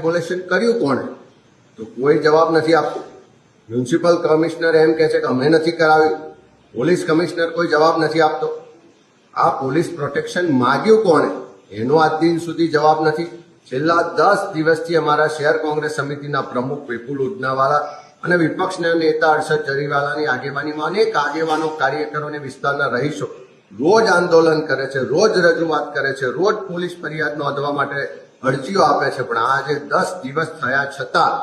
Regulation કર્યું કોણે? તો કોઈ જવાબ નથી આપતું. મ્યુનિસિપલ કમિશનર એમ કહે છે કે અમે નથી કરાવ્યું. પોલીસ કમિશનર કોઈ જવાબ નથી આપતો. આ પોલીસ પ્રોટેક્શન માગ્યું કોણે એનો આજ દિન સુધી જવાબ નથી. છેલ્લા 10 દિવસથી અમારા શહેર કોંગ્રેસ સમિતિના પ્રમુખ વિપુલ ઉદનાવાલા અને વિપક્ષના નેતા હર્ષદ જરીવાલાની આગેવાનીમાં અનેક આગેવાનો, કાર્યકરો અને વિસ્તારના રહીશો રોજ આંદોલન કરે છે, રોજ રજૂઆત કરે છે, રોજ પોલીસ ફરિયાદ નોંધવા માટે અરજીઓ આપે છે, પણ આજે 10 દિવસ થયા છતાં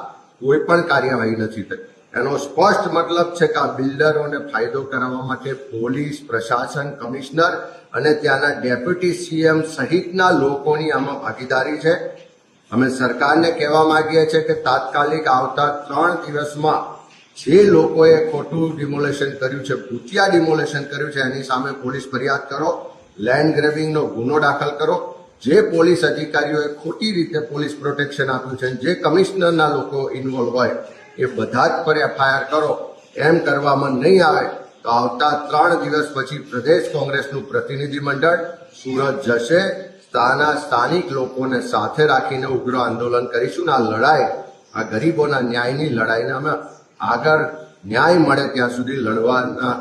કોઈ પણ કાર્યવાહી નથી થઈ. એનો સ્પષ્ટ મતલબ છે કે આ બિલ્ડરોને ફાયદો કરાવવા માટે પોલીસ પ્રશાસન, કમિશનર અને ત્યાંના ડેપ્યુટી સીએમ સહિતના લોકોની આમાં ભાગીદારી છે. અમે સરકારને કહેવા માંગીએ છીએ કે તાત્કાલિક આવતા 3 દિવસમાં જે લોકોએ ખોટું ડિમોલેશન કર્યું છે, ભૂતિયા ડિમોલેશન કર્યું છે, એની સામે પોલીસ ફરિયાદ કરો, લેન્ડ ગ્રેબિંગનો ગુનો દાખલ કરો. જે પોલીસ અધિકારીઓએ ખોટી રીતે પોલીસ પ્રોટેક્શન આપ્યું છે, જે કમિશનરના લોકો ઇન્વોલ્વ હોય એ બધા જ પર એફઆઈઆર કરો. એમ કરવામાં નહીં આવે તો આવતા 3 દિવસ પછી પ્રદેશ કોંગ્રેસનું પ્રતિનિધિ મંડળ સુરત જશે. ત્યાંના સ્થાનિક લોકોને સાથે રાખીને ઉગ્ર આંદોલન કરીશું. આ લડાઈ, આ ગરીબોના ન્યાયની લડાઈને અમે આગળ ન્યાય મળે ત્યાં સુધી લડવાના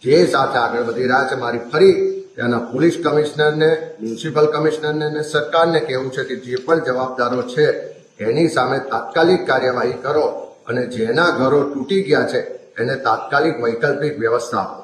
જે સાથે આગળ વધી રહ્યા છે. મારી ફરી ત્યાંના પોલીસ કમિશનરને, મ્યુનિસિપલ કમિશનરને અને સરકારને કહેવું છે કે જે પણ જવાબદારો છે એની સામે તાત્કાલિક કાર્યવાહી કરો અને જેના ઘરો તૂટી ગયા છે એને તાત્કાલિક વૈકલ્પિક વ્યવસ્થા આપો.